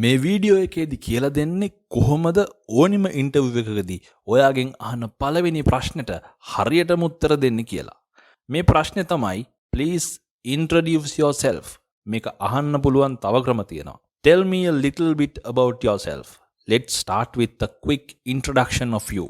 මේ වීඩියෝ එකේදී කියලා දෙන්නේ කොහොමද ඕනිම ඉන්ටර්විව් එකකදී ඔයාගෙන් අහන පළවෙනි ප්‍රශ්නෙට හරියටම උත්තර දෙන්න කියලා. මේ ප්‍රශ්නේ තමයි please introduce yourself. මේක අහන්න පුළුවන් තව ක්‍රම තියෙනවා. Tell me a little bit about yourself. Let's start with a quick introduction of you.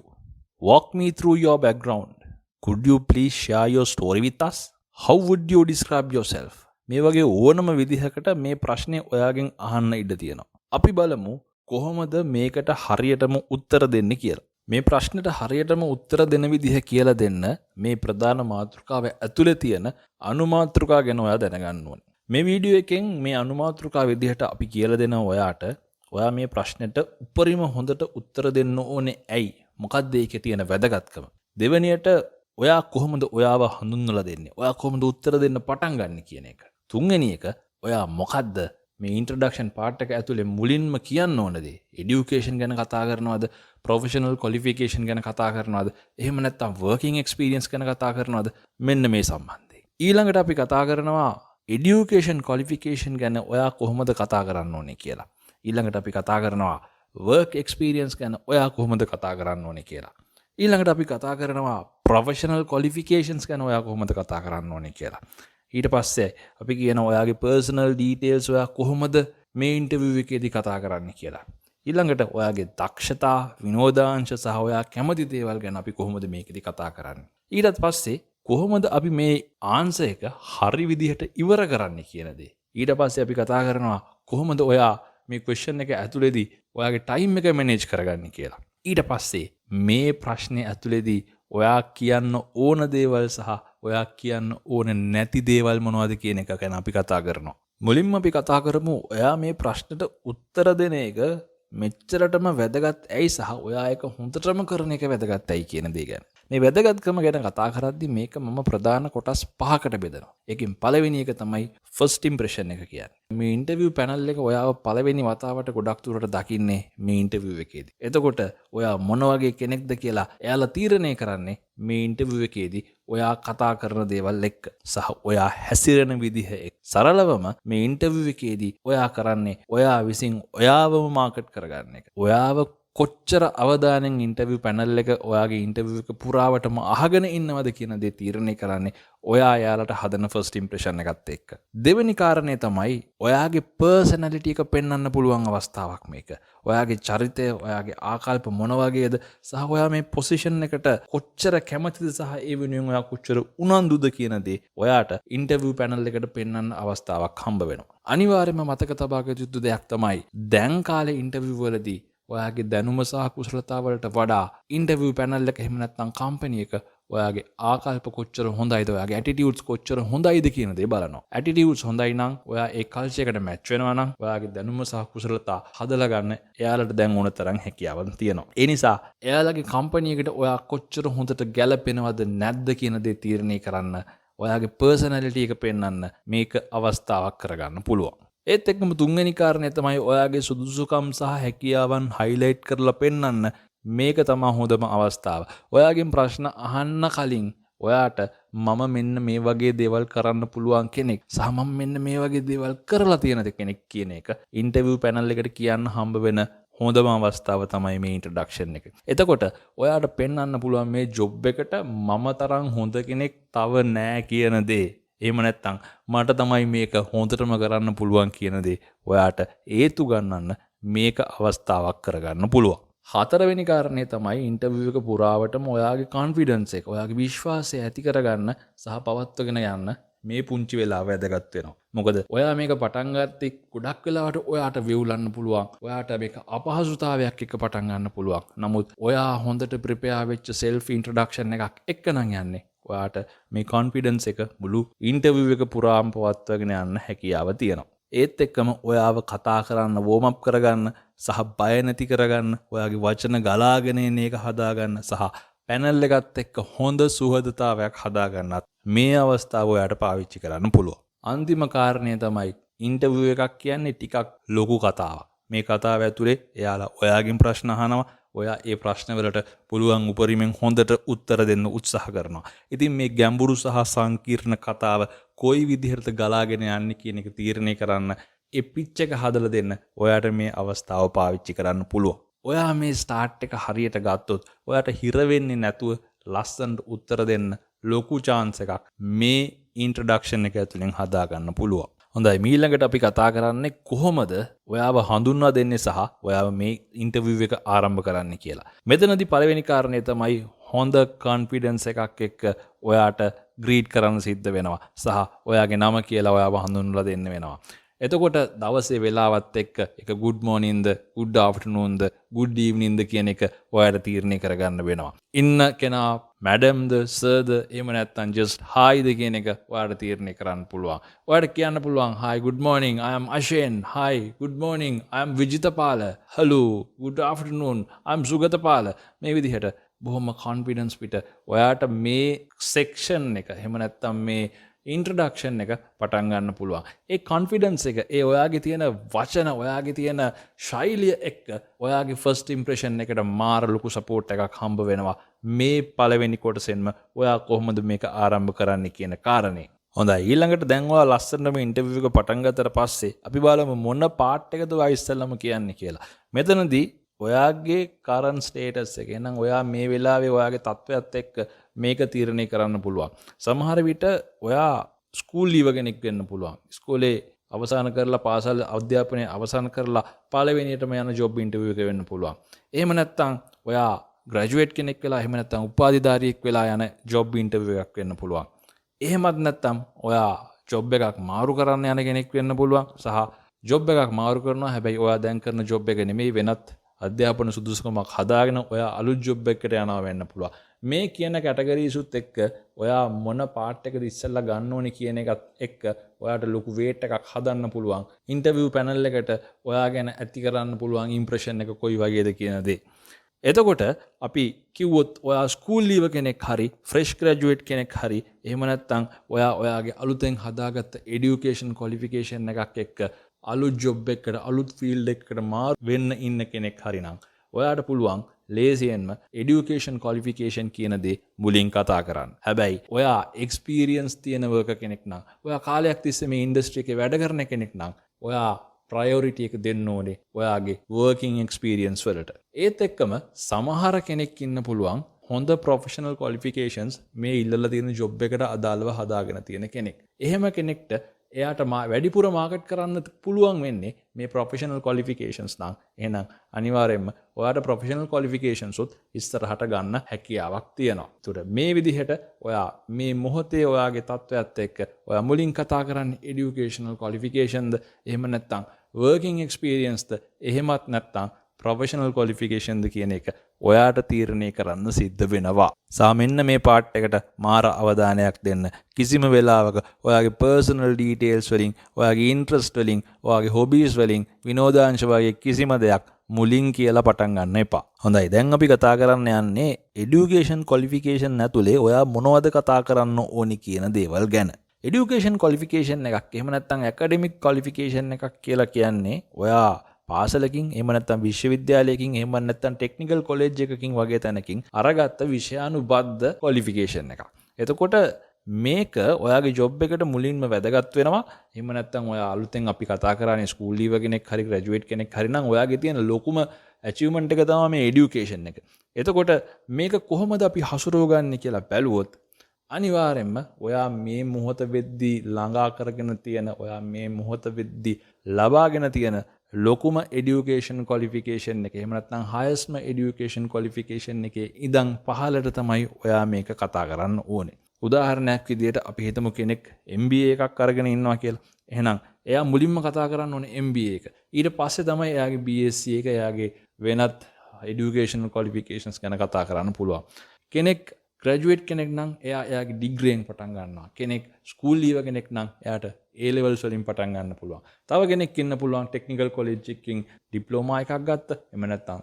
Walk me through your background. Could you please share your story with us? How would you describe yourself? මේ වගේ ඕනම විදිහකට මේ ප්‍රශ්නේ ඔයාගෙන් අහන්න ඉඩ තියෙනවා. අපි බලමු කොහොමද මේකට හරියටම උත්තර දෙන්න කියලා. මේ ප්‍රශ්නෙට හරියටම උත්තර දෙන විදිහ කියලා දෙන්න මේ ප්‍රධාන මාතෘකාව ඇතුලේ තියෙන අනුමාතෘකා ගැන ඔයා දැනගන්න ඕනේ. මේ වීඩියෝ එකෙන් මේ අනුමාතෘකා විදිහට අපි කියලා දෙන ඔයාට ඔයා මේ ප්‍රශ්නෙට උපරිම හොඳට උත්තර දෙන්න ඕනේ ඇයි? මොකක්ද ඒකේ තියෙන වැදගත්කම? දෙවෙනියට ඔයා කොහොමද ඔයාව හඳුන්වලා දෙන්නේ? ඔයා කොහොමද උත්තර දෙන්න පටන් ගන්න කියන එක. තුන්වෙනි එක ඔයා මොකද්ද මේ ඉන්ට්‍රොඩක්ෂන් පාර්ට් එක ඇතුලේ මුලින්ම කියන්න ඕන දේ? এডুকেෂන් ගැන කතා කරනවද? ප්‍රොෆෙෂනල් ක්වොලිෆිකේෂන් ගැන කතා කරනවද? එහෙම නැත්නම් වර්කින් එක්ස්පීරියන්ස් ගැන කතා කරනවද? මෙන්න මේ සම්බන්ධයෙන්. ඊළඟට අපි කතා කරනවා এডুকেෂන් ක්වොලිෆිකේෂන් ගැන ඔයා කොහොමද කතා කරන්න ඕනේ කියලා. ඊළඟට අපි කතා කරනවා වර්ක් එක්ස්පීරියන්ස් ගැන ඔයා කොහොමද කතා කරන්න ඕනේ කියලා. ඊළඟට අපි කතා කරනවා ප්‍රොෆෙෂනල් ක්වොලිෆිකේෂන්ස් ගැන ඔයා කොහොමද කතා කරන්න ඕනේ කියලා. ඊට පස්සේ අපි කියන ඔයාගේ පර්සනල් ඩීටේල්ස් ඔයා කොහොමද මේ ඉන්ටර්විව් එකේදී කතා කරන්න කියලා. ඊළඟට ඔයාගේ දක්ෂතා, විනෝදාංශ සහ ඔයා කැමති දේවල් ගැන අපි කොහොමද මේකෙදී කතා කරන්නේ. ඊට පස්සේ කොහොමද අපි මේ ආන්සර් එක හරි විදිහට ඉවර කරන්නේ කියන දේ. ඊට පස්සේ අපි කතා කරනවා කොහොමද ඔයා මේ ක්වෙස්චන් එක ඇතුලේදී ඔයාගේ ටයිම් එක මැනේජ් කරගන්නේ කියලා. ඊට පස්සේ මේ ප්‍රශ්නේ ඇතුලේදී ඔයා කියන්න ඕන දේවල් සහ ඔයා කියන්න ඕන නැති දේවල් මොනවද කියන එක ගැන අපි කතා කරනවා. මුලින්ම අපි කතා කරමු ඔයා මේ ප්‍රශ්නට උත්තර දෙන එක මෙච්චරටම වැදගත් ඇයි සහ ඔයා ඒක හොඳටම කරන එක වැදගත් ඇයි කියන දේ ගැන. මේ වැදගත්කම ගැන කතා කරද්දී මේක මම ප්‍රධාන කොටස් 5කට බෙදනවා. ඒකෙන් පළවෙනි එක තමයි ෆස්ට් ඉම්ප්‍රෙෂන් එක කියන්නේ. මේ ඉන්ටර්විව් පැනල් එක ඔයාව පළවෙනි වතාවට ගොඩක් දුරට දකින්නේ මේ ඉන්ටර්විව් එකේදී. එතකොට ඔයා මොන වගේ කෙනෙක්ද කියලා එයාලා තීරණය කරන්නේ මේ ඉන්ටර්විව් එකේදී ඔයා කතා කරන දේවල් එක්ක සහ ඔයා හැසිරෙන විදිහ එක්ක. සරලවම මේ ඉන්ටර්විව් එකේදී ඔයා කරන්නේ ඔයා විසින් ඔයාවම මාකට් කරගන්න එක. ඔයාව කොච්චර අවධානයෙන් ඉන්ටර්විව් පැනල් එක ඔයාගේ ඉන්ටර්විව් එක පුරාවටම අහගෙන ඉන්නවද කියන දේ තීරණය කරන්නේ ඔයා යාලට හදන ෆස්ට් ඉම්ප්‍රෙෂන් එකත් එක්ක. දෙවෙනි කාරණේ තමයි ඔයාගේ පර්සනැලිටි එක පෙන්වන්න පුළුවන් අවස්ථාවක් මේක. ඔයාගේ චරිතය, ඔයාගේ ආකල්ප මොන වගේද සහ ඔයා මේ පොසිෂන් එකට කොච්චර කැමතිද සහ ඒ වෙනුවෙන් ඔයා කොච්චර උනන්දුද කියන දේ ඔයාට ඉන්ටර්විව් පැනල් එකට පෙන්වන්න අවස්ථාවක් හම්බ වෙනවා. අනිවාර්යයෙන්ම මතක තබා ගත යුතු දෙයක් තමයි දැන් කාලේ ඉන්ටර්විව් වලදී ඔයාගේ දැනුම සහ කුසලතාවලට වඩා ඉන්ටර්විව් පැනල් එක එහෙම නැත්නම් කම්පැනි එක ඔයාගේ ආකල්ප කොච්චර හොඳයිද, ඔයාගේ ඇටිටියුඩ්ස් කොච්චර හොඳයිද කියන දේ බලනවා. ඇටිටියුඩ්ස් හොඳයි නම් ඔයා ඒ කල්චර් එකට මැච් වෙනවා නම් ඔයාගේ දැනුම සහ කුසලතා හදලා ගන්න එයාලට දැන් ඕන තරම් හැකියාවක් තියෙනවා. ඒ නිසා එයාලගේ කම්පැනි එකට ඔයා කොච්චර හොඳට ගැලපෙනවද නැද්ද කියන දේ තීරණය කරන්න ඔයාගේ පර්සනැලිටි එක පෙන්වන්න මේක අවස්ථාවක් කරගන්න පුළුවන්. ඒත් එක්කම තුන්වෙනි කාරණය තමයි ඔයාගේ සුදුසුකම් සහ හැකියාවන් හයිලයිට් කරලා පෙන්වන්න මේක තමයි හොඳම අවස්ථාව. ඔයාගෙන් ප්‍රශ්න අහන්න කලින් ඔයාට මම මෙන්න මේ වගේ දේවල් කරන්න පුළුවන් කෙනෙක් සහ මම මෙන්න මේ වගේ දේවල් කරලා තියෙන කෙනෙක් කියන එක ඉන්ටර්විව් පැනල් එකට කියන්න හම්බ වෙන හොඳම අවස්ථාව තමයි මේ ඉන්ට්‍රොඩක්ෂන් එක. එතකොට ඔයාට පෙන්වන්න පුළුවන් මේ ජොබ් එකට මම තරම් හොඳ කෙනෙක් තව නෑ කියන දේ. එහෙම නැත්නම් මට තමයි මේක හොඳටම කරන්න පුළුවන් කියන දේ ඔයාට හේතු ගන්නන්න මේක අවස්ථාවක් කරගන්න පුළුවන්. හතරවෙනි කාරණේ තමයි ඉන්ටර්විව් එක පුරාවටම ඔයාගේ කොන්ෆිඩන්ස් එක, ඔයාගේ විශ්වාසය ඇති කරගන්න සහ පවත්වාගෙන යන්න මේ පුංචි වෙලාව වැදගත් වෙනවා. මොකද ඔයා මේක පටන් ගත්තේ ගොඩක් වෙලාවට ඔයාට වෙවුලන්න පුළුවන්. ඔයාට මේක අපහසුතාවයක් එක්ක පටන් ගන්න පුළුවන්. නමුත් ඔයා හොඳට ප්‍රිපෙයාර් වෙච්ච සෙල්ෆ් ඉන්ට්‍රොඩක්ෂන් එකක් එක්ක නම් යන්නේ. ඔයාට මේ කොන්ෆිඩන්ස් එක මුළු ඉන්ටර්විව් එක පුරාම පවත්වාගෙන යන්න හැකියාව තියෙනවා. ඒත් එක්කම ඔයාව කතා කරන්න වෝම් අප් කරගන්න සහ බය නැති කරගන්න, ඔයාගේ වචන ගලාගෙන එන එක හදාගන්න සහ පැනල් එකත් එක්ක හොඳ සුහදතාවයක් හදාගන්නත් මේ අවස්ථාව ඔයාට පාවිච්චි කරන්න පුළුවන්. අන්තිම කාරණය තමයි ඉන්ටර්විව් එකක් කියන්නේ ටිකක් ලොකු කතාවක්. මේ කතාව ඇතුලේ එයාලා ඔයාගෙන් ප්‍රශ්න අහනවා. ඔයා ඒ ප්‍රශ්නවලට පුළුවන් උපරිමෙන් හොඳට උත්තර දෙන්න උත්සාහ කරනවා. ඉතින් මේ ගැඹුරු සහ සංකීර්ණ කතාව කොයි විදිහට ගලාගෙන යන්නේ කියන එක තීරණය කරන්න ඒ පිච් එක හදලා දෙන්න ඔයාට මේ අවස්ථාව පාවිච්චි කරන්න පුළුවන්. ඔයා මේ ස්ටාර්ට් එක හරියට ගත්තොත් ඔයාට හිර වෙන්නේ නැතුව ලස්සනට උත්තර දෙන්න ලොකු chance එකක් මේ ඉන්ට්‍රොඩක්ෂන් එක ඇතුලෙන් හදා ගන්න පුළුවන්. හොඳයි, ඊළඟට අපි කතා කරන්නේ කොහොමද ඔයාව හඳුන්වා දෙන්නේ සහ ඔයාව මේ ඉන්ටර්විව් එක ආරම්භ කරන්න කියලා. මෙතනදී පළවෙනි කාරණේ තමයි හොඳ කොන්ෆිඩන්ස් එකක් එක්ක ඔයාට ග්‍රීට් කරන්න සිද්ධ වෙනවා සහ ඔයාගේ නම කියලා ඔයාව හඳුන්වලා දෙන්න වෙනවා. එතකොට දවසේ වෙලාවත් එක්ක එක good morning ද good afternoon ද good evening ද කියන එක ඔයාට තීරණය කරගන්න වෙනවා. ඉන්න කෙනා madam ද sir ද එහෙම නැත්නම් just hi ද කියන එක ඔයාට තීරණය කරන්න පුළුවන්. ඔයාට කියන්න පුළුවන් hi good morning I am Ashen. Hi good morning I am Vijitapala. Hello good afternoon I am Sugatapala. මේ විදිහට බොහොම කොන්ෆිඩන්ස් පිට ඔයාට මේ සෙක්ෂන් එක එහෙම නැත්නම් මේ ඉන්ට්‍රොඩක්ෂන් එක පටන් ගන්න පුළුවන්. ඒ කොන්ෆිඩන්ස් එක, ඒ ඔයාගේ තියෙන වචන, ඔයාගේ තියෙන ශෛලිය එක්ක ඔයාගේ ෆස්ට් ඉම්ප්‍රෙෂන් එකට මාර ලොකු සපෝට් එකක් හම්බ වෙනවා. මේ පළවෙනි කොටසෙන්ම ඔයා කොහොමද මේක ආරම්භ කරන්න කියන කාරණේ. හොඳයි, ඊළඟට දැන් ඔයා ලස්සනටම ඉන්ටර්විව් එක පටන් ගත්තට පස්සේ අපි බලමු මොන පාර්ට් එකද ඔයා ඉස්සෙල්ලාම කියන්නේ කියලා. මෙතනදී ඔයාගේ කරන්ට් ස්ටේටස් එක, එහෙනම් ඔයා මේ වෙලාවේ ඔයාගේ තත්ත්වයක් එක්ක මේක තීරණය කරන්න පුළුවන්. සමහර විට ඔයා ස්කූල් ලීව කෙනෙක් වෙන්න පුළුවන්. ඉස්කෝලේ අවසන් කරලා පාසල් අධ්‍යාපනය අවසන් කරලා පළවෙනියටම යන ජොබ් ඉන්ටර්විව් එක වෙන්න පුළුවන්. එහෙම නැත්නම් ඔයා ග්‍රැජුවේට් කෙනෙක් වෙලා එහෙම නැත්නම් උපාධිධාරියෙක් වෙලා යන ජොබ් ඉන්ටර්විව් එකක් වෙන්න පුළුවන්. එහෙමත් නැත්නම් ඔයා ජොබ් එකක් මාරු කරන්න යන කෙනෙක් වෙන්න පුළුවන්. සහ ජොබ් එකක් මාරු කරනවා, හැබැයි ඔයා දැන් කරන ජොබ් එක නෙමෙයි වෙනත් අධ්‍යාපන සුදුසුකමක් හදාගෙන ඔයා අලුත් ජොබ් එකකට යනවා වෙන්න පුළුවන්. මේ කියන කැටගරීසුත් එක්ක ඔයා මොන පාර්ට් එකද ඉස්සෙල්ලා ගන්න ඕනේ කියන එකත් එක්ක ඔයාට ලොකු වේට් එකක් හදන්න පුළුවන්. ඉන්ටර්විව් පැනල් එකට ඔයා ගැන ඇති කරන්න පුළුවන් ඉම්ප්‍රෙෂන් එක කොයි වගේද කියන දේ. එතකොට අපි කිව්වොත් ඔයා ස්කූල් ලීව කෙනෙක් හරි, ෆ්‍රෙෂ් ග්‍රැජුවේට් කෙනෙක් හරි, එහෙම නැත්නම් ඔයා ඔයාගේ අලුතෙන් හදාගත්ත এডুকেෂන් ක්වොලිෆිකේෂන් එකක් එක්ක අලුත් ජොබ් එකකට, අලුත් ෆීල්ඩ් එකකට මාරු වෙන්න ඉන්න කෙනෙක් හරි නම් ඔයාට පුළුවන් ලේසියෙන්ම এডুকেෂන් ක්වොලිෆිකේෂන් කියන දේ මුලින් කතා කරන්න. හැබැයි ඔයා එක්ස්පීරියන්ස් තියෙන වර්කර් කෙනෙක් නම්, ඔයා කාලයක් තිස්සේ මේ ඉන්ඩස්ට්‍රි එකේ වැඩ කරන කෙනෙක් නම් ඔයා ප්‍රයොරිටි එක දෙන්න ඕනේ ඔයාගේ වර්කින් එක්ස්පීරියන්ස් වලට. ඒත් එක්කම සමහර කෙනෙක් ඉන්න පුළුවන් හොඳ ප්‍රොෆෙෂනල් ක්වොලිෆිකේෂන්ස් මේ ඉල්ලලා තියෙන ජොබ් එකට අදාළව හදාගෙන තියෙන කෙනෙක්. එහෙම කෙනෙක්ට එයාට වැඩිපුර මාකට් කරන්න පුළුවන් වෙන්නේ මේ ප්‍රොෆෙෂනල් ක්වොලිෆිකේෂන්ස් නම්. එහෙනම් අනිවාර්යයෙන්ම ඔයාට ප්‍රොෆෙෂනල් ක්වොලිෆිකේෂන්ස් උත් ඉස්සරහට ගන්න හැකියාවක් තියෙනවා. ඒතර මේ විදිහට ඔයා මේ මොහොතේ ඔයාගේ තත්ත්වයට එක්ක ඔයා මුලින් කතා කරන්නේ এডুকেෂනල් ක්වොලිෆිකේෂන්ද, එහෙම නැත්නම් වර්කින් එක්ස්පීරියන්ස්ද, එහෙමත් නැත්නම් ප්‍රොෆෙෂනල් ක්වොලිෆිකේෂන්ද කියන එක ඔයාට තීරණය කරන්න සිද්ධ වෙනවා. මෙන්න මේ පාර්ට් එකට මාර අවධානයක් දෙන්න. කිසිම වෙලාවක ඔයාගේ පර්සනල් ඩීටේල්ස් වලින්, ඔයාගේ ඉන්ට්‍රස්ට් වලින්, ඔයාගේ හොබීස් වලින්, විනෝදාංශ වගේ කිසිම දෙයක් මුලින් කියලා පටන් ගන්න එපා. හොඳයි, දැන් අපි කතා කරන්න යන්නේ এডুকেෂන් ක්වොලිෆිකේෂන් ඇතුලේ ඔයා මොනවද කතා කරන්න ඕනි කියන දේවල් ගැන. এডুকেෂන් ක්වොලිෆිකේෂන් එකක්, එහෙම නැත්නම් ඇකඩමික් ක්වොලිෆිකේෂන් එකක් කියලා කියන්නේ ඔයා පාසලකින්, එහෙම නැත්නම් විශ්වවිද්‍යාලයකින්, එහෙම නැත්නම් ටෙක්නිකල් කොලෙජ් එකකින් වගේ තැනකින් අරගත්ත විෂයානුබද්ධ ක්වොලිෆිකේෂන් එකක්. එතකොට මේක ඔයාගේ ජොබ් එකට මුලින්ම වැදගත් වෙනවා. එහෙම නැත්නම් ඔයා අලුතෙන් අපි කතා කරන්නේ ස්කූල් ලීව කෙනෙක් හරි, ග්‍රැජුවේට් කෙනෙක් හරි නම් ඔයාගේ තියෙන ලොකුම ඇචීව්මන්ට් එක තමයි මේ এডুকেෂන් එක. එතකොට මේක කොහොමද අපි හසුරවගන්නේ කියලා බැලුවොත් අනිවාර්යයෙන්ම ඔයා මේ මොහොත වෙද්දී ළඟා කරගෙන තියෙන, ඔයා මේ මොහොත වෙද්දී ලබාගෙන තියෙන ලොකුම এডুকেෂන් ක්වොලිෆිකේෂන් එක, එහෙම නැත්නම් හයස්ට්ම এডুকেෂන් ක්වොලිෆිකේෂන් එකේ ඉඳන් පහළට තමයි ඔයා මේක කතා කරන්න ඕනේ. උදාහරණයක් විදිහට අපි හිතමු කෙනෙක් MBA එකක් අරගෙන ඉන්නවා කියලා. එහෙනම් එයා මුලින්ම කතා කරන්න ඕනේ MBA එක. ඊට පස්සේ තමයි එයාගේ BSc එක, එයාගේ වෙනත් এডুকেෂන් ක්වොලිෆිකේෂන්ස් ගැන කතා කරන්න පුළුවන්. කෙනෙක් ග්‍රැජුවේට් කෙනෙක් නම් එයාගේ ඩිග්‍රියෙන් පටන් ගන්නවා. කෙනෙක් ස්කූල් ලීව කෙනෙක් නම් එයාට A levels වලින් පටන් ගන්න පුළුවන්. තව කෙනෙක් ඉන්න පුළුවන් ටෙක්නිකල් කොලෙජ් එකකින් ඩිප්ලෝමා එකක් ගත්ත, එහෙම නැත්නම්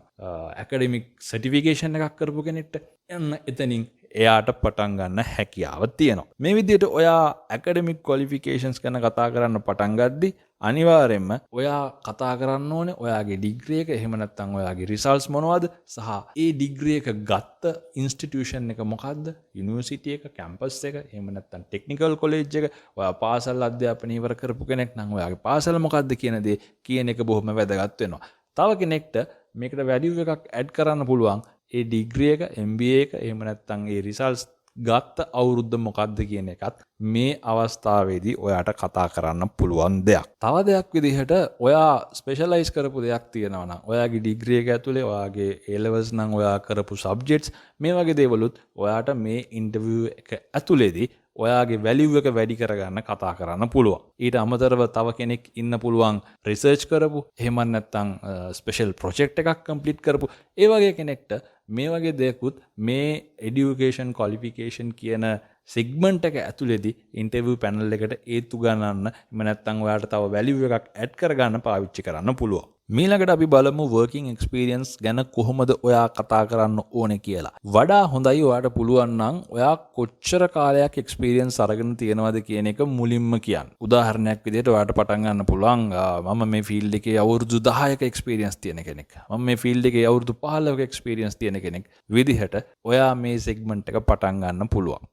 ඇකඩමික් සර්ටිෆිකේෂන් එකක් කරපු කෙනෙක්ට යන්න එතනින් එයාට පටන් ගන්න හැකියාව තියෙනවා. මේ විදිහට ඔයා ඇකඩමික් ක්වොලිෆිකේෂන්ස් ගැන කතා කරන්න පටන් ගද්දි අනිවාර්යෙන්ම ඔයා කතා කරන්න ඕනේ ඔයාගේ ඩිග්‍රී එක එහෙම නැත්නම් ඔයාගේ රිසල්ට්ස් මොනවද සහ ඒ ඩිග්‍රී එක ගත්ත ඉන්ස්ටිටියුෂන් එක මොකද්ද යුනිවර්සිටි එක කැම්පස් එක එහෙම නැත්නම් ටෙක්නිකල් කොලෙජ් එක ඔයා පාසල් අධ්‍යාපනය ඉවර කරපු කෙනෙක් නම් ඔයාගේ පාසල මොකද්ද කියන දේ කියන එක බොහොම වැදගත් වෙනවා. තව කෙනෙක්ට මේකට වැලියු එකක් ඇඩ් කරන්න පුළුවන් ඒ ඩිග්‍රී එක MBA එක එහෙම නැත්නම් ඒ රිසල්ට්ස් ගත්ත අවුරුද්ද මොකක්ද කියන එකත් මේ අවස්ථාවේදී ඔයාට කතා කරන්න පුළුවන් දෙයක්. තව දෙයක් විදිහට ඔයා ස්පෙෂලයිස් කරපු දෙයක් තියෙනවා නම් ඔයාගේ ඩිග්‍රී එක ඇතුලේ ඔයාගේ A levels නම් ඔයා කරපු සබ්ජෙක්ට්ස් මේ වගේ දේවලුත් ඔයාට මේ ඉන්ටර්විව් එක ඇතුලේදී ඔයාගේ වැලියු එක වැඩි කරගන්න කතා කරන්න පුළුවන්. ඊට අමතරව තව කෙනෙක් ඉන්න පුළුවන් රිසර්ච් කරපු එහෙම නැත්නම් ස්පෙෂල් ප්‍රොජෙක්ට් එකක් කම්ප්ලීට් කරපු ඒ වගේ කෙනෙක්ට මේ වගේ දෙයක්ුත් මේ එඩියුකේෂන් ක්වොලිෆිකේෂන් කියන සෙග්මන්ට් එක ඇතුළේදී ඉන්ටර්විව් පැනල් එකට ඒත්තු ගන්නන්න එහෙම නැත්නම් ඔයාලට තව වැලියු එකක් ඇඩ් කරගන්න පාවිච්චි කරන්න පුළුවන්. මීළඟට අපි බලමු වර්කින් එක්ස්පීරියන්ස් ගැන කොහොමද ඔයා කතා කරන්න ඕනේ කියලා. වඩා හොඳයි ඔයාට පුළුවන් නම් ඔයා කොච්චර කාලයක් එක්ස්පීරියන්ස් අරගෙන තියෙනවද කියන එක මුලින්ම කියන්න. උදාහරණයක් විදිහට ඔයාට පටන් ගන්න පුළුවන් මම මේ ෆීල්ඩ් එකේ අවුරුදු 10ක එක්ස්පීරියන්ස් තියෙන කෙනෙක්. මම මේ ෆීල්ඩ් එකේ අවුරුදු 15ක එක්ස්පීරියන්ස් තියෙන කෙනෙක් විදිහට ඔයා මේ සෙග්මන්ට් එක පටන් ගන්න පුළුවන්.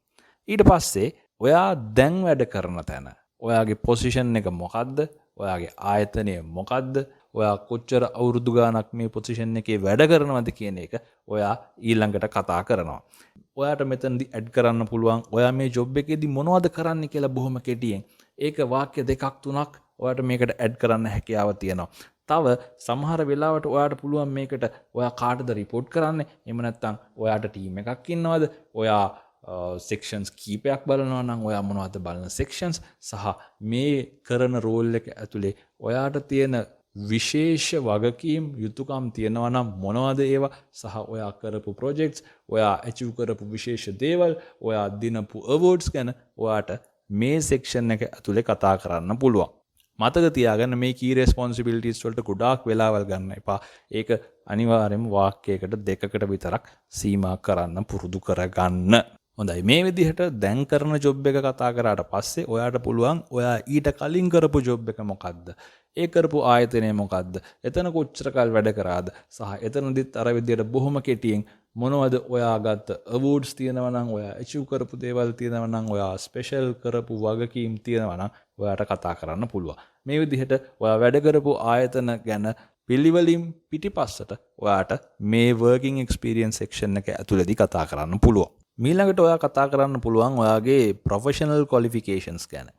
ඊට පස්සේ ඔයා දැන් වැඩ කරන තැන ඔයාගේ පොසිෂන් එක මොකද්ද? ඔයාගේ ආයතනය මොකද්ද? ඔයා කොච්චර අවුරුදු ගානක් මේ පොසිෂන් එකේ වැඩ කරනවද කියන එක ඔයා ඊළඟට කතා කරනවා. ඔයාට මෙතනදී ඇඩ් කරන්න පුළුවන් ඔයා මේ ජොබ් එකේදී මොනවද කරන්න කියලා බොහොම කෙටියෙන්. ඒක වාක්‍ය දෙකක් තුනක් ඔයාට මේකට ඇඩ් කරන්න හැකියාව තියෙනවා. තව සමහර වෙලාවට ඔයාට පුළුවන් මේකට ඔයා කාටද රිපෝට් කරන්නේ? එහෙම නැත්නම් ඔයාට ටීම් එකක් ඉන්නවද? ඔයා සෙක්ෂන්ස් කීපයක් බලනවා නම් ඔයා මොනවද බලන සෙක්ෂන්ස් සහ මේ කරන රෝල් එක ඇතුලේ ඔයාට තියෙන විශේෂ වගකීම් යුතුයකම් තියෙනවා නම් මොනවද ඒවා සහ ඔයා කරපු ප්‍රොජෙක්ට්ස් ඔයා ඇචීව් කරපු විශේෂ දේවල් ඔයා දිනපු අවෝඩ්ස් ගැන ඔයාට මේ සෙක්ෂන් එක ඇතුලේ කතා කරන්න පුළුවන්. මතක තියාගන්න මේ කී රෙස්පොන්සිබිලිටිස් වලට ගොඩාක් වෙලාවල් ගන්න එපා. ඒක අනිවාර්යයෙන්ම වාක්‍යයකට දෙකකට විතරක් සීමා කරන්න පුරුදු කරගන්න. හොඳයි මේ විදිහට දැන් කරන ජොබ් එක කතා කරාට පස්සේ ඔයාට පුළුවන් ඔයා ඊට කලින් කරපු ජොබ් එක මොකද්ද? ඒ කරපු ආයතනය මොකද්ද? එතන කොච්චර කල් වැඩ කරාද? සහ එතනදිත් අර විදිහට බොහොම කෙටියෙන් මොනවද ඔයා ගත්ත අවෝඩ්ස් තියෙනවා නම් ඔයා ඇචීව් කරපු දේවල් තියෙනවා නම් ඔයා ස්පෙෂල් කරපු වගකීම් තියෙනවා නම් ඔයාට කතා කරන්න පුළුවන්. මේ විදිහට ඔයා වැඩ කරපු ආයතන ගැන පිළිවෙලින් පිටිපස්සට ඔයාට මේ වර්කින් එක්ස්පීරියන්ස් සෙක්ෂන් එක ඇතුළේදී කතා කරන්න පුළුවන්. මීළඟට ඔයා කතා කරන්න පුළුවන් ඔයාගේ ප්‍රොෆෙෂනල් ක්වොලිෆිකේෂන්ස් ගැන.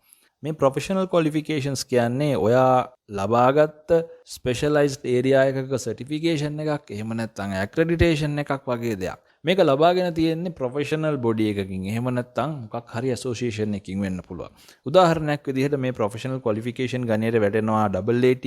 මේ ප්‍රොෆෙෂනල් ක්වොලිෆිකේෂන්ස් කියන්නේ ඔයා ලබාගත්ත ස්පෙෂලයිස්ඩ් ඒරියා එකක සර්ටිෆිකේෂන් එකක් එහෙම නැත්නම් ඇක්‍රෙඩිටේෂන් එකක් වගේ දෙයක්. මේක ලබාගෙන තියෙන්නේ ප්‍රොෆෙෂනල් බොඩි එකකින්. එහෙම නැත්නම් මොකක් හරි ඇසෝසියේෂන් එකකින් වෙන්න පුළුවන්. උදාහරණයක් විදිහට මේ ප්‍රොෆෙෂනල් ක්වොලිෆිකේෂන් ගණයට වැටෙනවා AAT,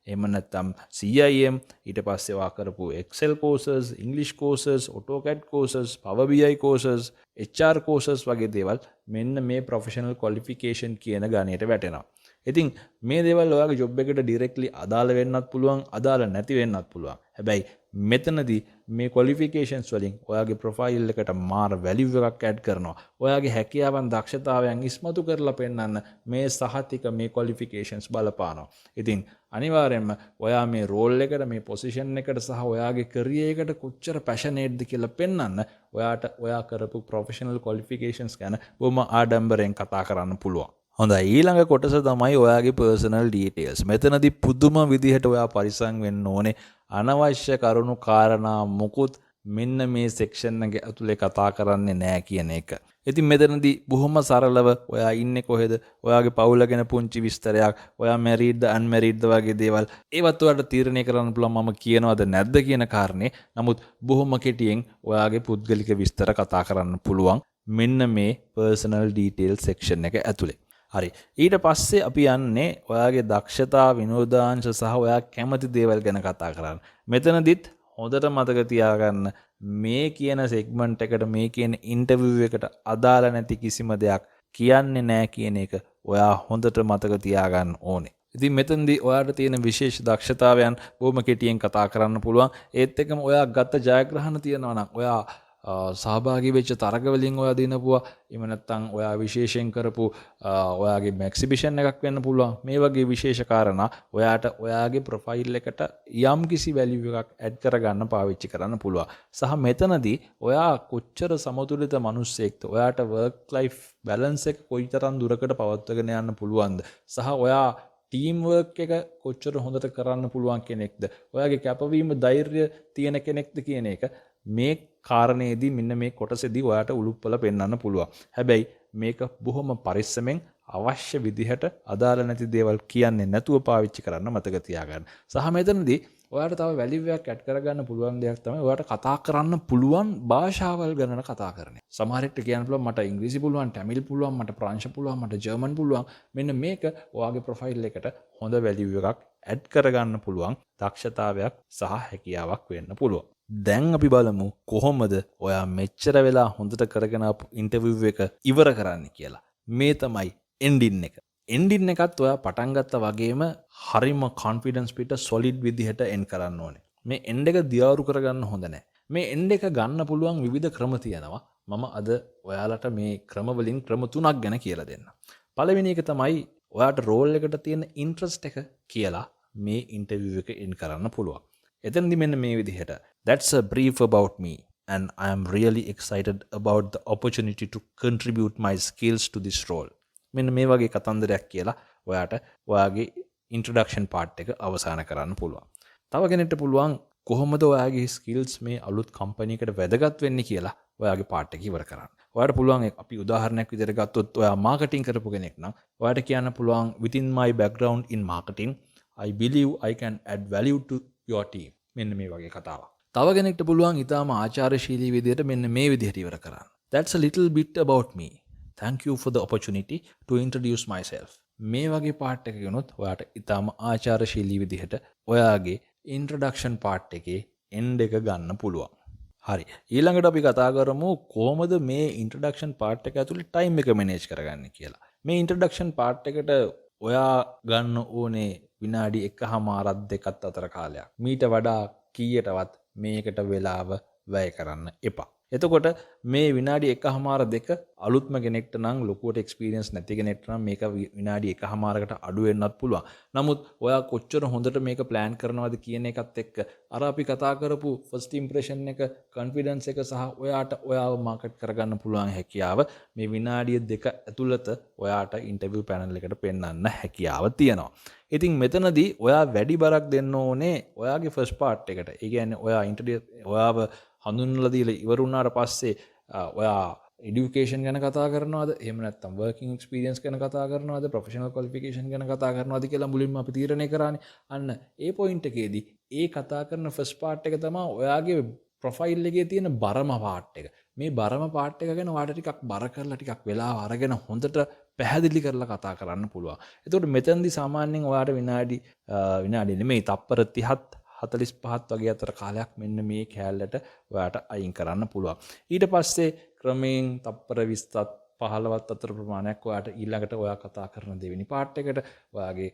එහෙම නැත්නම් CIM, ඊට පස්සේ වා කරපු Excel courses, English courses, AutoCAD courses, Power BI courses, HR courses වගේ දේවල් මෙන්න මේ ප්‍රොෆෙෂනල් ක්වොලිෆිකේෂන් කියන ගණයට වැටෙනවා. ඉතින් මේ දේවල් ඔයාගේ ජොබ් එකට ඩිරෙක්ට්ලි අදාළ වෙන්නත් පුළුවන්, අදාළ නැති වෙන්නත් පුළුවන්. හැබැයි මෙතනදී මේ ක්වොලිෆිකේෂන්ස් වලින් ඔයාගේ ප්‍රොෆයිල් එකට මාර වැලියු එකක් ඇඩ් කරනවා. ඔයාගේ හැකියාවන් දක්ෂතාවයන් ඉස්මතු කරලා පෙන්නන්න මේ සහතික මේ ක්වොලිෆිකේෂන්ස් බලපානවා. ඉතින් අනිවාර්යයෙන්ම ඔයා මේ රෝල් එකට, මේ පොසිෂන් එකට සහ ඔයාගේ කැරියර් එකට කොච්චර පැෂනේට්ද කියලා පෙන්වන්න ඔයාට ඔයා කරපු ප්‍රොෆෙෂනල් ක්වොලිෆිකේෂන්ස් ගැන බොහොම ආඩම්බරෙන් කතා කරන්න පුළුවන්. හොඳයි ඊළඟ කොටස තමයි ඔයාගේ පර්සනල් ඩීටේල්ස්. මෙතනදී පුදුම විදිහට ඔයා පරිස්සම් වෙන්න ඕනේ. අනවශ්‍ය කරුණු කාරණා මුකුත් මෙන්න මේ සෙක්ෂන් එක ඇතුලේ කතා කරන්නේ නැහැ කියන එක. ඉතින් මෙතනදී බොහොම සරලව ඔයා ඉන්නේ කොහෙද? ඔයාගේ පවුල ගැන පුංචි විස්තරයක්, ඔයා මැරිඩ්ද අන්මැරිඩ්ද වගේ දේවල් ඒවත් ඔයාලට තීරණය කරන්න පුළුවන් මම කියනවද නැද්ද කියන කාරණේ. නමුත් බොහොම කෙටියෙන් ඔයාගේ පුද්ගලික විස්තර කතා කරන්න පුළුවන් මෙන්න මේ පර්සනල් ඩීටේල් සෙක්ෂන් එක ඇතුලේ. හරි ඊට පස්සේ අපි යන්නේ ඔයාගේ දක්ෂතා විනෝදාංශ සහ ඔයා කැමති දේවල් ගැන කතා කරන්න. මෙතනදිත් හොඳට මතක තියාගන්න මේ කියන සෙග්මන්ට් එකට මේ කියන ඉන්ටර්විව් එකට අදාළ නැති කිසිම දෙයක් කියන්නේ නැහැ කියන එක ඔයා හොඳට මතක තියාගන්න ඕනේ. ඉතින් මෙතනදී ඔයාට තියෙන විශේෂ දක්ෂතාවයන් බොහොම කෙටියෙන් කතා කරන්න පුළුවන්. ඒත් එක්කම ඔයා ගත්ත ජයග්‍රහණ තියෙනවා නම් ඔයා සහභාගී වෙච්ච තරගවලින් ඔයා දිනපුවා. එහෙම නැත්නම් ඔයා විශේෂයෙන් කරපු ඔයාගේ එක්සිබිෂන් එකක් වෙන්න පුළුවන්. මේ වගේ විශේෂ කාරණා ඔයාට ඔයාගේ ප්‍රොෆයිල් එකට යම් කිසි වැලියු එකක් ඇඩ් කරගන්න පාවිච්චි කරන්න පුළුවන්. සහ මෙතනදී ඔයා කොච්චර සමතුලිත මිනිස්සෙක්ද? ඔයාට work life balance එක කොයිතරම් දුරකට පවත්වාගෙන යන්න පුළුවන්ද? සහ ඔයා ටීම් වර්ක් එක කොච්චර හොඳට කරන්න පුළුවන් කෙනෙක්ද? ඔයාගේ කැපවීම ධෛර්යය තියෙන කෙනෙක්ද කියන එක මේ කාරණේදී මෙන්න මේ කොටසේදී ඔයාට උලුප්පල පෙන්වන්න පුළුවන්. හැබැයි මේක බොහොම පරිස්සමෙන් අවශ්‍ය විදිහට අදාළ නැති දේවල් කියන්නේ නැතුව පාවිච්චි කරන්න මතක තියාගන්න. සහ මෙතනදී ඔයාට තව වැලියු එකක් ඇඩ් කරගන්න පුළුවන් දෙයක් තමයි ඔයාට කතා කරන්න පුළුවන් භාෂාවල් ගැන කතා කරන්නේ. සමහරෙක්ට කියන්න පුළුවන් මට ඉංග්‍රීසි පුළුවන්, තමිල් පුළුවන්, මට ප්‍රංශ පුළුවන්, මට ජර්මන් පුළුවන්. මෙන්න මේක ඔයාගේ ප්‍රොෆයිල් එකට හොඳ වැලියු එකක් ඇඩ් කරගන්න පුළුවන් දක්ෂතාවයක් සහ හැකියාවක් වෙන්න පුළුවන්. දැන් අපි බලමු කොහොමද ඔයා මෙච්චර වෙලා හොඳට කරගෙන ආපු ඉන්ටර්විව් එක ඉවර කරන්න කියලා. මේ තමයි එන්ඩින් එක. එන්ඩින් එකත් ඔයා පටන් ගත්තා වගේම හරිම කොන්ෆිඩන්ස් පිට සොලිඩ් විදිහට එන්ඩ් කරන්න ඕනේ. මේ එන්ඩ් එක දියාරු කරගන්න හොඳ නැහැ. මේ එන්ඩ් එක ගන්න පුළුවන් විවිධ ක්‍රම තියෙනවා. මම අද ඔයාලට මේ ක්‍රම වලින් ක්‍රම 3ක් ගැන කියලා දෙන්නම්. පළවෙනි එක තමයි ඔයාට රෝල් එකට තියෙන ඉන්ට්‍රස්ට් එක කියලා මේ ඉන්ටර්විව් එක එන්ඩ් කරන්න පුළුවන්. එතනදි මෙන්න මේ විදිහට that's a brief about me and I am really excited about the opportunity to contribute my skills to this role. මෙන්න මේ වගේ කතන්දරයක් කියලා ඔයාට ඔයාගේ ඉන්ට්‍රොඩක්ෂන් පාර්ට් එක අවසන් කරන්න පුළුවන්. තව කෙනෙක්ට පුළුවන් කොහොමද ඔයාගේ ස්කිල්ස් මේ අලුත් කම්පැනි එකට වැදගත් වෙන්නේ කියලා ඔයාගේ පාර්ට් එක ඉවර කරන්න. ඔයාට පුළුවන් අපි උදාහරණයක් විදිහට ගත්තොත් ඔයා මාකටිං කරපු කෙනෙක් නම් ඔයාට කියන්න පුළුවන් within my background in marketing I believe I can add value to your team. මෙන්න මේ වගේ කතාවක්. තව කෙනෙක්ට පුළුවන් ඊටාම ආචාරශීලී විදිහට මෙන්න මේ විදිහට ඉවර කරන්න. That's a little bit about me. Thank you for the opportunity to introduce myself. මේ වගේ පාර්ට් එක ගනොත් ඔයාට ඊටාම ආචාරශීලී විදිහට ඔයාගේ ඉන්ට්‍රොඩක්ෂන් පාර්ට් එකේ එන්ඩ් එක ගන්න පුළුවන්. හරි. ඊළඟට අපි කතා කරමු කොහොමද මේ ඉන්ට්‍රොඩක්ෂන් පාර්ට් එක ඇතුලේ ටයිම් එක මැනේජ් කරගන්නේ කියලා. මේ ඉන්ට්‍රොඩක්ෂන් පාර්ට් එකට ඔයා ගන්න ඕනේ විනාඩි 1:00 2ක් අතර කාලයක්. මීට වඩා කීයටවත් මේකට වෙලාව වැය කරන්න එපා. එතකොට මේ විනාඩි 1:00 2 අලුත්ම කෙනෙක්ට නම් ලොකුවට එක්ස්පීරියන්ස් නැති කෙනෙක්ට නම් මේක විනාඩි 1:00කට අඩු වෙන්නත් පුළුවන්. නමුත් ඔයා කොච්චර හොඳට මේක ප්ලෑන් කරනවද කියන එකත් එක්ක අර අපි කතා කරපු ෆස්ට් ඉම්ප්‍රෙෂන් එක, කොන්ෆිඩන්ස් එක සහ ඔයාට ඔයාව මාකට් කරගන්න පුළුවන් හැකියාව මේ විනාඩිය 2 ඇතුළත ඔයාට ඉන්ටර්විව් පැනල් එකට පෙන්වන්න හැකියාව තියෙනවා. ඉතින් මෙතනදී ඔයා වැඩි බරක් දෙන්න ඕනේ ඔයාගේ ෆස්ට් පාර්ට් එකට. ඒ කියන්නේ ඔයා ඔයාව හඳුන්වලා දීලා ඉවර වුණාට පස්සේ ඔයා এডুকেෂන් ගැන කතා කරනවද? එහෙම නැත්නම් වර්කින් එක්ස්පීරියන්ස් ගැන කතා කරනවද? ප්‍රොෆෙෂනල් ක්වොලිෆිකේෂන් ගැන කතා කරනවද කියලා මුලින්ම අපි තීරණය කරානේ. අන්න ඒ පොයින්ට් එකේදී ඒ කතා කරන ෆස්ට් පාර්ට් එක තමයි ඔයාගේ ප්‍රොෆයිල් එකේ තියෙන බරම පාර්ට් එක. මේ බරම පාර්ට් එක ගැන ඔයාලට ටිකක් බර කරලා ටිකක් වෙලාව අරගෙන හොඳට පැහැදිලි කරලා කතා කරන්න පුළුවන්. එතකොට මෙතනදී සාමාන්‍යයෙන් ඔයාට විනාඩි නෙමෙයි තප්පර 30ත් 45ත් වගේ අතර කාලයක් මෙන්න මේ කෑල්ලට ඔයාට අයින් කරන්න පුළුවන්. ඊට පස්සේ ක්‍රමයෙන් තප්පර 20ත් 15ත් අතර ප්‍රමාණයක් ඔයාට ඊළඟට ඔයා කතා කරන දෙවෙනි පාර්ට් එකට ඔයාගේ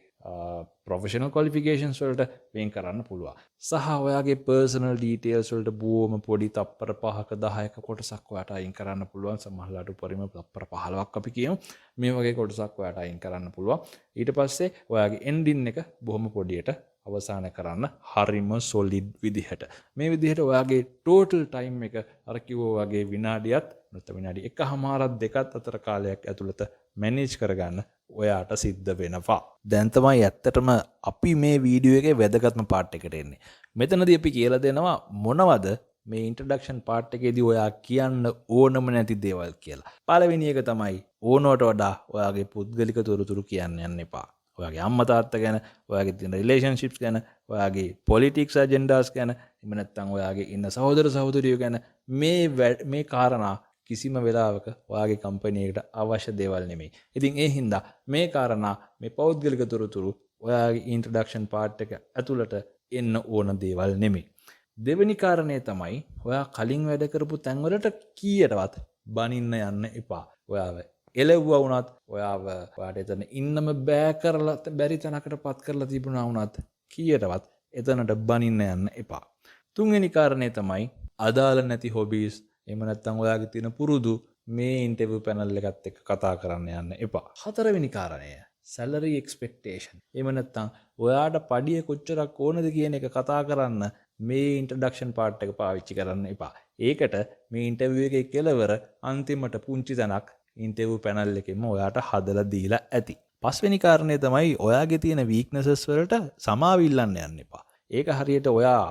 ප්‍රොෆෙෂනල් ක්වොලිෆිකේෂන්ස් වලට වෙන් කරන්න පුළුවන්. සහ ඔයාගේ පර්සනල් ඩීටේල්ස් වලට බොහොම පොඩි තප්පර 5ක 10ක කොටසක් ඔයාට අයින් කරන්න පුළුවන්. සමහරවිට උපරිම තප්පර 15ක් අපි කියමු. මේ වගේ කොටසක් ඔයාට අයින් කරන්න පුළුවන්. ඊට පස්සේ ඔයාගේ එන්ඩින් එක බොහොම පොඩියට අවසන් කරන්න හරිම සොලිඩ් විදිහට. මේ විදිහට ඔයාගේ ටෝටල් ටයිම් එක අර කිව්වා වගේ විනාඩියත් නැත්නම් විනාඩි 1:00 2ක් අතර කාලයක් ඇතුළත මැනේජ් කරගන්න ඔයාට සිද්ධ වෙනවා. දැන් තමයි ඇත්තටම අපි මේ වීඩියෝ එකේ වැදගත්ම පාර්ට් එකට එන්නේ. මෙතනදී අපි කියලා දෙනවා මොනවද මේ ඉන්ට්‍රොඩක්ෂන් පාර්ට් එකේදී ඔයා කියන්න ඕනම නැති දේවල් කියලා. පළවෙනි එක තමයි ඕනවට වඩා ඔයාගේ පුද්ගලික තොරතුරු කියන්න යන්න එපා. ඔයාගේ අම්මා තාත්තා ගැන, ඔයාගේ තියෙන රිලේෂන්ෂිප්ස් ගැන, ඔයාගේ පොලිටික්ස් ඇජෙන්ඩාස් ගැන, එහෙම නැත්නම් ඔයාගේ ඉන්න සහෝදර සහෝදරියෝ ගැන මේ කාරණා කිසිම වෙලාවක ඔයාගේ කම්පැනි එකට අවශ්‍ය දේවල් නෙමෙයි. ඉතින් ඒ හින්දා මේ කාරණා මේ පෞද්ගලික තොරතුරු ඔයාගේ ඉන්ට්‍රොඩක්ෂන් පාර්ට් එක ඇතුළට එන්න ඕන දේවල් නෙමෙයි. දෙවෙනි කාරණේ තමයි ඔයා කලින් වැඩ කරපු තැන්වලට කීයටවත් බනින්න යන්න එපා. ඔයාව එළවුවා වුණත් ඔයාට එතන ඉන්නම බෑ කරලා බැරි තැනකට පත් කරලා තිබුණා වුණත් කීයටවත් එතනට බනින්න යන්න එපා. තුන්වෙනි කාරණේ තමයි අදාළ නැති හොබීස් එහෙම නැත්නම් ඔයාගේ තියෙන පුරුදු මේ ඉන්ටර්විව් පැනල් එකත් එක්ක කතා කරන්න යන්න එපා. හතරවෙනි කාරණය salary expectation. එහෙම නැත්නම් ඔයාට පඩිය කොච්චරක් ඕනද කියන එක කතා කරන්න මේ ඉන්ට්‍රොඩක්ෂන් පාර්ට් එක පාවිච්චි කරන්න එපා. ඒකට මේ ඉන්ටර්විව් එකේ කෙලවර අන්තිමට පුංචි තැනක් ඉන්ටර්විව් පැනල් එකෙන්ම ඔයාට හදලා දීලා ඇති. පස්වෙනි කාරණය තමයි ඔයාගේ තියෙන වීක්නසස් වලට සමාව ඉල්ලන්න යන්න එපා. ඒක හරියට ඔයා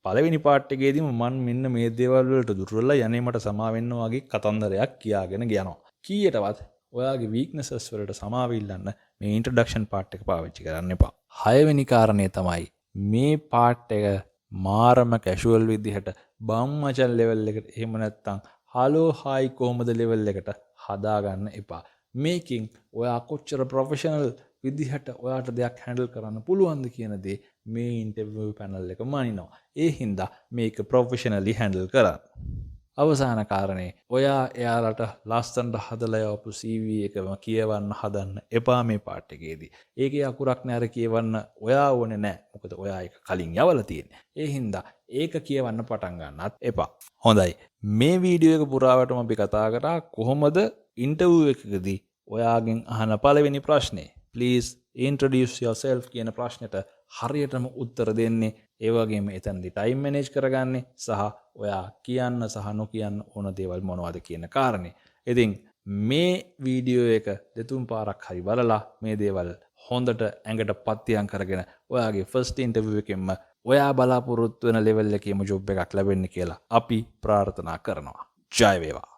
පළවෙනි පාර්ට් එකේදීම මම මෙන්න මේ දේවල් වලට දුර්වලයි යන්නේ මට සමාව වෙන්න වගේ කතන්දරයක් කියාගෙන යනවා. කීයටවත් ඔයාගේ වීක්නසස් වලට සමාව ඉල්ලන්න මේ ඉන්ට්‍රොඩක්ෂන් පාර්ට් එක පාවිච්චි කරන්න එපා. හයවෙනි කාරණය තමයි මේ පාර්ට් එක මාරම කැෂුවල් විදිහට බම්මචන් ලෙවල් එකට එහෙම නැත්නම් හලෝ හායි කොහමද ලෙවල් එකට හදාගන්න එපා. මේකින් ඔයා කොච්චර ප්‍රොෆෙෂනල් විදිහට ඔයාට දෙයක් හැන්ඩල් කරන්න පුළුවන්ද කියන දේ මේ ඉන්ටර්විව් පැනල් එක මනිනවා. ඒ හින්දා මේක ප්‍රොෆෙෂනලි හැන්ඩල් කරන්න. අවසාන කාරණේ ඔයා එයාලට ලස්සනට හදලා යවපු CV එකම කියවන්න හදන්න එපා මේ පාර්ට් එකේදී. ඒකේ අකුරක් නෑර කියවන්න ඔයා ඕනේ නෑ. මොකද ඔයා ඒක කලින් යවලා තියෙන්නේ. ඒ හින්දා ඒක කියවන්න පටන් ගන්නත් එපා. හොඳයි. මේ වීඩියෝ එක පුරාවටම අපි කතා කරා කොහොමද ඉන්ටර්විව් එකකදී ඔයාගෙන් අහන පළවෙනි ප්‍රශ්නේ please introduce yourself කියන ප්‍රශ්නෙට හරියටම උත්තර දෙන්නේ. ඒ වගේම එතනදී ටයිම් මැනේජ් කරගන්නේ සහ ඔයා කියන්න සහ නොකියන්න ඕන දේවල් මොනවද කියන කාරණේ. ඉතින් මේ වීඩියෝ එක දෙතුන් පාරක් හරි බලලා මේ දේවල් හොඳට ඇඟට පත්තියම් කරගෙන ඔයාගේ ෆස්ට් ඉන්ටර්විව් එකෙන්ම ඔයා බලාපොරොත්තු වෙන ලෙවල් එකේම ජොබ් එකක් ලැබෙන්න කියලා අපි ප්‍රාර්ථනා කරනවා. ජය වේවා.